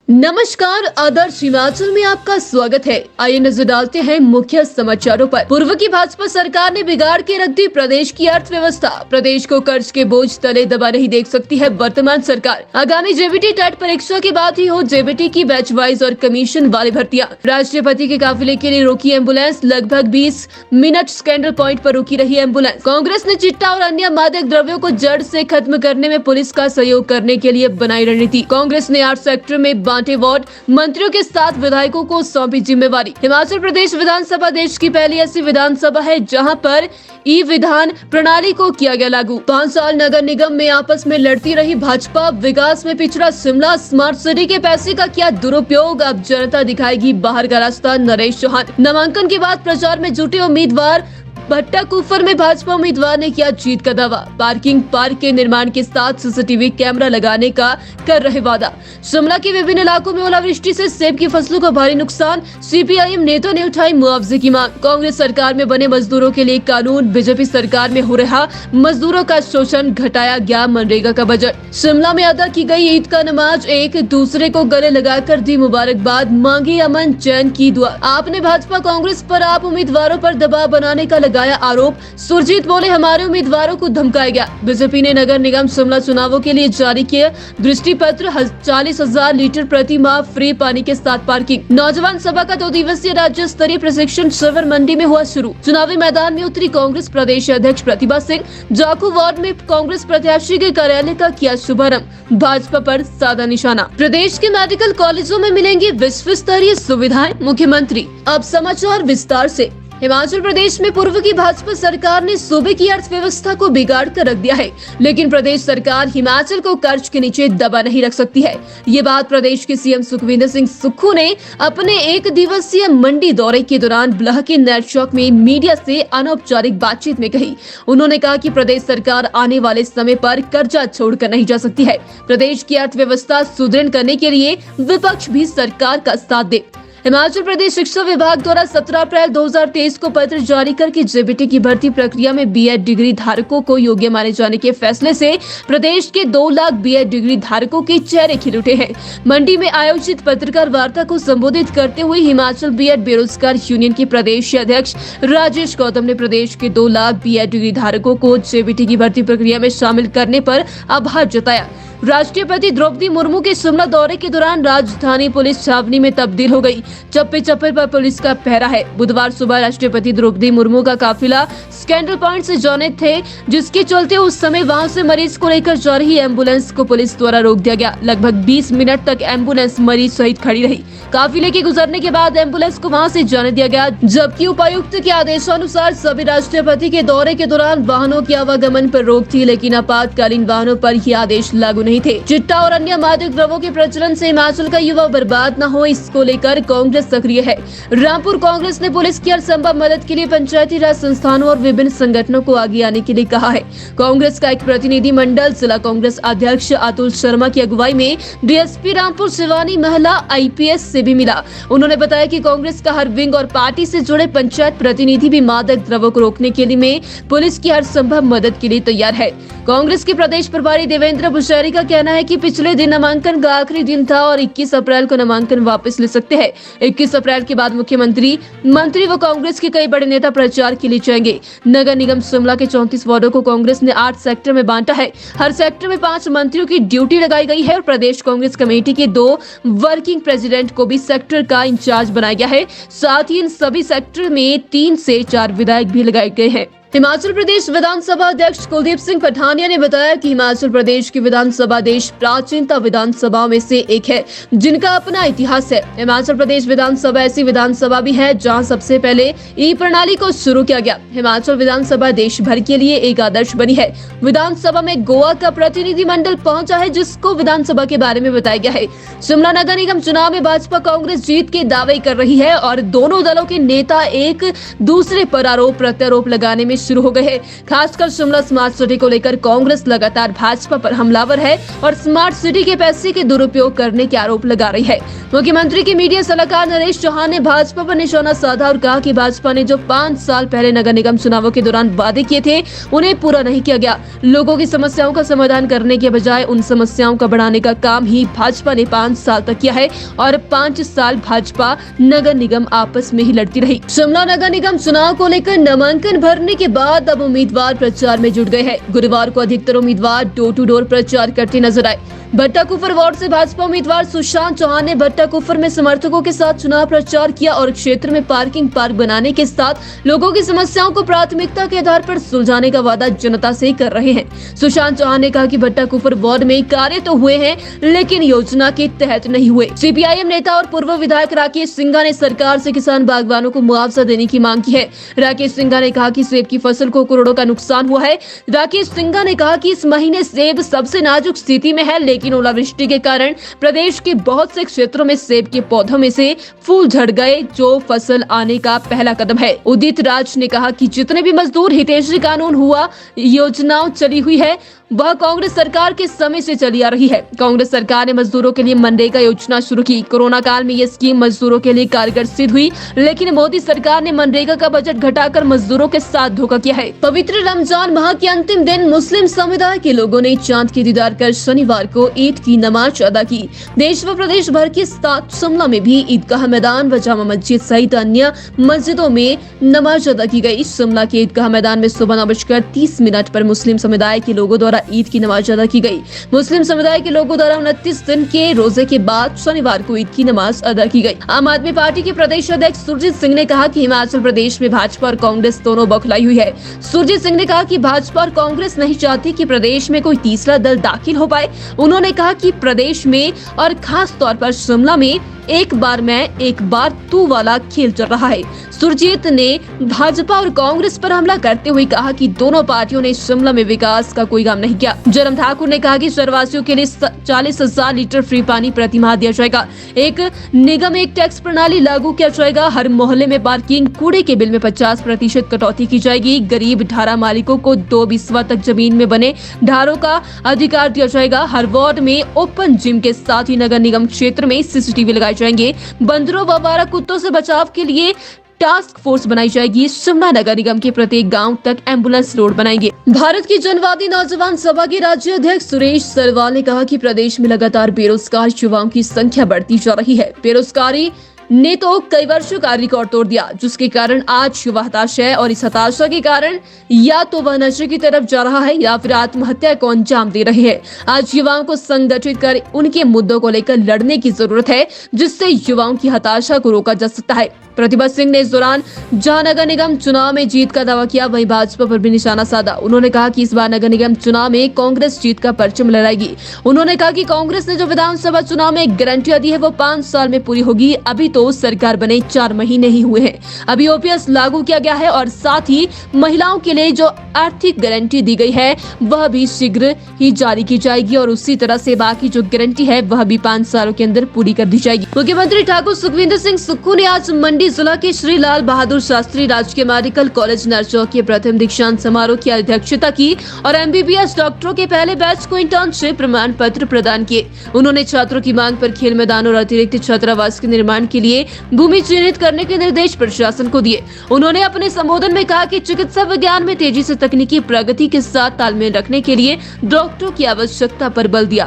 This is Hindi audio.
नमस्कार, आदर्श हिमाचल में आपका स्वागत है। आइए नजर डालते हैं मुख्य समाचारों पर। पूर्व की भाजपा सरकार ने बिगाड़ के रख दी प्रदेश की अर्थव्यवस्था। प्रदेश को कर्ज के बोझ तले दबा नहीं देख सकती है वर्तमान सरकार। आगामी जेबीटी टेट परीक्षा के बाद ही हो जेबीटी की बैच वाइज और कमीशन वाली भर्तियां। राष्ट्रपति के काफिले के लिए रोकी एम्बुलेंस। लगभग 20 मिनट स्कैंडल पॉइंट पर रुकी रही एम्बुलेंस। कांग्रेस ने चिट्टा और अन्य मादक द्रव्यों को जड़ से खत्म करने में पुलिस का सहयोग करने के लिए बनाई रणनीति। कांग्रेस ने 8 सेक्टर में बांटे वार्ड, मंत्रियों के साथ विधायकों को सौंपी जिम्मेवारी। हिमाचल प्रदेश विधानसभा देश की पहली ऐसी विधानसभा है जहां पर ई विधान प्रणाली को किया गया लागू। 5 साल नगर निगम में आपस में लड़ती रही भाजपा। विकास में पिछड़ा शिमला। स्मार्ट सिटी के पैसे का किया दुरुपयोग। अब जनता दिखाएगी बाहर का रास्ता। नरेश चौहान। नामांकन के बाद प्रचार में जुटे उम्मीदवार। भट्टा कुफर में भाजपा उम्मीदवार ने किया जीत का दावा। पार्किंग पार्क के निर्माण के साथ सीसीटीवी कैमरा लगाने का कर रहे वादा। शिमला के विभिन्न इलाकों में ओलावृष्टि से सेब की फसलों को भारी नुकसान। सीपीआईएम नेता ने उठाई मुआवजे की मांग। कांग्रेस सरकार में बने मजदूरों के लिए कानून। बीजेपी सरकार में हो रहा मजदूरों का शोषण। घटाया गया मनरेगा का बजट। शिमला में अदा की गई ईद का नमाज। एक दूसरे को गले लगाकर दी मुबारकबाद। मांगी अमन चैन की दुआ। आपने भाजपा कांग्रेस पर आप उम्मीदवारों पर दबाव बनाने का लगाया आरोप। सुरजीत बोले, हमारे उम्मीदवारों को धमकाया गया। बीजेपी ने नगर निगम शिमला चुनावों के लिए जारी किया दृष्टि पत्र। 40,000 लीटर प्रति माह फ्री पानी के साथ पार्किंग। नौजवान सभा का 2 दिवसीय राज्य स्तरीय प्रशिक्षण शिविर मंडी में हुआ शुरू। चुनावी मैदान में उतरी कांग्रेस प्रदेश अध्यक्ष प्रतिभा सिंह। जाखू वार्ड में कांग्रेस प्रत्याशी के कार्यालय का किया शुभारंभ। भाजपा पर साधा निशाना। प्रदेश के मेडिकल कॉलेजों में मिलेंगी विश्व स्तरीय सुविधाएं। मुख्यमंत्री। अब समाचार विस्तार से। हिमाचल प्रदेश में पूर्व की भाजपा सरकार ने सूबे की अर्थव्यवस्था को बिगाड़ कर रख दिया है, लेकिन प्रदेश सरकार हिमाचल को कर्ज के नीचे दबा नहीं रख सकती है। ये बात प्रदेश के सीएम सुखविंदर सिंह सुक्खू ने अपने 1 दिवसीय मंडी दौरे के दौरान ब्लह के नेट चौक में मीडिया से अनौपचारिक बातचीत में कही। उन्होंने कहा कि प्रदेश सरकार आने वाले समय पर कर्जा छोड़कर नहीं जा सकती है। प्रदेश की अर्थव्यवस्था सुदृढ़ करने के लिए विपक्ष भी सरकार का साथ दे। हिमाचल प्रदेश शिक्षा विभाग द्वारा 17 अप्रैल 2023 को पत्र जारी करके जेबीटी की भर्ती प्रक्रिया में बीएड डिग्री धारकों को योग्य माने जाने के फैसले से प्रदेश के 2 लाख बीएड डिग्री धारकों के चेहरे खिल उठे हैं। मंडी में आयोजित पत्रकार वार्ता को संबोधित करते हुए हिमाचल बीएड बेरोजगार यूनियन के प्रदेश अध्यक्ष राजेश गौतम ने प्रदेश के 2 लाख बीएड डिग्री धारकों को जेबीटी की भर्ती प्रक्रिया में शामिल करने पर आभार जताया। राष्ट्रपति द्रौपदी मुर्मू के शिमला दौरे के दौरान राजधानी पुलिस छावनी में तब्दील हो गई। चप्पे चप्पे पर पुलिस का पहरा है। बुधवार सुबह राष्ट्रपति द्रौपदी मुर्मू का काफिला स्कैंडल पॉइंट से जाने थे, जिसके चलते उस समय वहां से मरीज को लेकर जा रही एम्बुलेंस को पुलिस द्वारा रोक दिया गया। लगभग 20 मिनट तक एम्बुलेंस मरीज सहित खड़ी रही। काफिले के गुजरने के बाद एम्बुलेंस को वहां से जाने दिया गया, जबकि उपायुक्त के आदेशानुसार सभी राष्ट्रपति के दौरे के दौरान वाहनों के आवागमन पर रोक थी, लेकिन आपातकालीन वाहनों पर यह आदेश लागू नहीं थे। चिट्टा और अन्य मादक द्रव्यों के प्रचलन से हिमाचल का युवा बर्बाद न हो, इसको लेकर कांग्रेस सक्रिय है। रामपुर कांग्रेस ने पुलिस की हर संभव मदद के लिए पंचायती राज संस्थानों और विभिन्न संगठनों को आगे आने के लिए कहा है। कांग्रेस का एक प्रतिनिधि मंडल जिला कांग्रेस अध्यक्ष अतुल शर्मा की अगुवाई में डीएसपी रामपुर शिवानी महिला आईपीएस से भी मिला। उन्होंने बताया कि कांग्रेस का हर विंग और पार्टी से जुड़े पंचायत प्रतिनिधि भी मादक द्रव्यों को रोकने के लिए पुलिस की हर संभव मदद के लिए तैयार है। कांग्रेस के प्रदेश प्रभारी देवेंद्र भुशेरी का कहना है कि पिछले दिन नामांकन का आखिरी दिन था और 21 अप्रैल को नामांकन वापस ले सकते हैं। 21 अप्रैल के बाद मुख्यमंत्री, मंत्री व कांग्रेस के कई बड़े नेता प्रचार के लिए जाएंगे। नगर निगम शिमला के 34 वार्डों को कांग्रेस ने 8 सेक्टर में बांटा है। हर सेक्टर में 5 मंत्रियों की ड्यूटी लगाई गई है और प्रदेश कांग्रेस कमेटी के 2 वर्किंग प्रेसिडेंट को भी सेक्टर का इंचार्ज बनाया गया है। साथ ही इन सभी सेक्टर में 3 से 4 विधायक भी लगाए गए हैं। हिमाचल प्रदेश विधानसभा अध्यक्ष कुलदीप सिंह पठानिया ने बताया कि हिमाचल प्रदेश की विधानसभा देश प्राचीनता विधानसभा में से एक है, जिनका अपना इतिहास है। हिमाचल प्रदेश विधानसभा ऐसी विधानसभा भी है जहां सबसे पहले ई प्रणाली को शुरू किया गया। हिमाचल विधानसभा देश भर के लिए एक आदर्श बनी है। विधानसभा में गोवा का प्रतिनिधि मंडल पहुंचा है, जिसको विधानसभा के बारे में बताया गया है। शिमला नगर निगम चुनाव में भाजपा कांग्रेस जीत के दावे कर रही है और दोनों दलों के नेता एक दूसरे पर आरोप प्रत्यारोप लगाने में शुरू हो गए हैं। खासकर शिमला स्मार्ट सिटी को लेकर कांग्रेस लगातार भाजपा पर हमलावर है और स्मार्ट सिटी के पैसे के दुरुपयोग करने के आरोप लगा रही है। मुख्यमंत्री के मीडिया सलाहकार नरेश चौहान ने भाजपा पर निशाना साधा और कहा कि भाजपा ने जो 5 साल पहले नगर निगम चुनावों के दौरान वादे किए थे उन्हें पूरा नहीं किया गया। लोगों की समस्याओं का समाधान करने के बजाय उन समस्याओं का बढ़ाने का काम ही भाजपा ने 5 साल तक किया है और 5 साल भाजपा नगर निगम आपस में ही लड़ती रही। शिमला नगर निगम चुनाव को लेकर नामांकन भरने के बाद अब उम्मीदवार प्रचार में जुट गए हैं। गुरुवार को अधिकतर उम्मीदवार डोर टू डोर प्रचार करते नजर आए। भट्टाकुफर वार्ड से भाजपा उम्मीदवार सुशांत चौहान ने भट्टाकुफर में समर्थकों के साथ चुनाव प्रचार किया और क्षेत्र में पार्किंग पार्क बनाने के साथ लोगों की समस्याओं को प्राथमिकता के आधार पर सुलझाने का वादा जनता से कर रहे हैं। सुशांत चौहान ने कहा कि भट्टाकुफर वार्ड में कार्य तो हुए हैं लेकिन योजना के तहत नहीं हुए। सीपीआईएम नेता और पूर्व विधायक राकेश सिंघा ने सरकार से किसान बागवानों को मुआवजा देने की मांग की है। राकेश सिंघा ने कहा कि सेब की फसल को करोड़ों का नुकसान हुआ है। राकेश सिंघा ने कहा कि इस महीने सेब सबसे नाजुक स्थिति में है, लेकिन ओलावृष्टि के कारण प्रदेश के बहुत से क्षेत्रों में सेब के पौधों में से फूल झड़ गए, जो फसल आने का पहला कदम है। उदित राज ने कहा कि जितने भी मजदूर हितैषी कानून हुआ योजनाओं चली हुई है वह कांग्रेस सरकार के समय से चली आ रही है। कांग्रेस सरकार ने मजदूरों के लिए मनरेगा योजना शुरू की। कोरोना काल में ये स्कीम मजदूरों के लिए कारगर सिद्ध हुई, लेकिन मोदी सरकार ने मनरेगा का बजट घटाकर मजदूरों के साथ धोखा किया है। पवित्र रमजान माह के अंतिम दिन मुस्लिम समुदाय के लोगों ने चांद की दीदार कर शनिवार को ईद की नमाज अदा की। देश व प्रदेश भर के साथ शिमला में भी ईदगाह मैदान व जामा मस्जिद सहित अन्य मस्जिदों में नमाज अदा की गई। शिमला के ईदगाह मैदान में सुबह 9:30 पर मुस्लिम समुदाय के लोगों द्वारा ईद की नमाज अदा की गई। मुस्लिम समुदाय के लोगों द्वारा 29 दिन के रोजे के बाद शनिवार को ईद की नमाज अदा की गई। आम आदमी पार्टी के प्रदेश अध्यक्ष सुरजीत सिंह ने कहा कि हिमाचल प्रदेश में भाजपा और कांग्रेस दोनों बौखलाई हुई है। सुरजीत सिंह ने कहा कि भाजपा और कांग्रेस नहीं चाहती कि प्रदेश में कोई तीसरा दल दाखिल हो पाए। उन्होंने कहा कि प्रदेश में और खास तौर पर शिमला में एक बार मैं एक बार तू वाला खेल चल रहा है। सुरजीत ने भाजपा और कांग्रेस पर हमला करते हुए कहा कि दोनों पार्टियों ने शिमला में विकास का कोई काम नहीं किया। जयराम ठाकुर ने कहा कि शहरवासियों के लिए 40,000 लीटर फ्री पानी प्रति माह दिया जाएगा। एक निगम एक टैक्स प्रणाली लागू किया जाएगा। हर मोहल्ले में पार्किंग, कूड़े के बिल में 50% कटौती की जाएगी। गरीब ढारा मालिकों को 2 बिस्वा तक जमीन में बने ढारों का अधिकार दिया जाएगा। हर वार्ड में ओपन जिम के साथ ही नगर निगम क्षेत्र में CCTV लगाए जाएंगे। बंदरों व आवारा कुत्तों से बचाव के लिए टास्क फोर्स बनाई जाएगी। शिमला नगर निगम के प्रत्येक गांव तक एम्बुलेंस रोड बनाएंगे। भारत की जनवादी नौजवान सभा के राज्य अध्यक्ष सुरेश सरवाल ने कहा कि प्रदेश में लगातार बेरोजगार युवाओं की संख्या बढ़ती जा रही है। बेरोजगारी ने तो कई वर्षों का रिकॉर्ड तोड़ दिया, जिसके कारण आज युवा हताश है और इस हताशा के कारण या तो वह नशे की तरफ जा रहा है या फिर आत्महत्या को अंजाम दे रहे हैं। आज युवाओं को संगठित कर उनके मुद्दों को लेकर लड़ने की जरूरत है, जिससे युवाओं की हताशा को रोका जा सकता है। प्रतिभा सिंह ने इस दौरान जहां नगर निगम चुनाव में जीत का दावा किया, वहीं भाजपा पर भी निशाना साधा। उन्होंने कहा कि इस बार नगर निगम चुनाव में कांग्रेस जीत का परचम लहराएगी। उन्होंने कहा कि कांग्रेस ने जो विधानसभा चुनाव में गारंटियां दी है वो 5 साल में पूरी होगी। अभी तो सरकार बने 4 महीने ही हुए हैं। अभी OPS लागू किया गया है और साथ ही महिलाओं के लिए जो आर्थिक गारंटी दी गई है वह भी शीघ्र ही जारी की जाएगी और उसी तरह से बाकी जो गारंटी है वह भी 5 सालों के अंदर पूरी कर दी जाएगी। मुख्यमंत्री ठाकुर सुखविंदर सिंह सुक्खू ने आज मंडी जिला के श्री लाल बहादुर शास्त्री राजकीय मेडिकल कॉलेज नरचौक के प्रथम दीक्षांत समारोह की अध्यक्षता की और MBBS डॉक्टरों के पहले बैच को इंटर्नशिप प्रमाण पत्र प्रदान किए। उन्होंने छात्रों की मांग पर खेल मैदान और अतिरिक्त छात्रावास के निर्माण के लिए भूमि चिन्हित करने के निर्देश प्रशासन को दिए। उन्होंने अपने संबोधन में कहा कि चिकित्सा विज्ञान में तेजी से तकनीकी प्रगति के साथ तालमेल रखने के लिए डॉक्टरों की आवश्यकता पर बल दिया।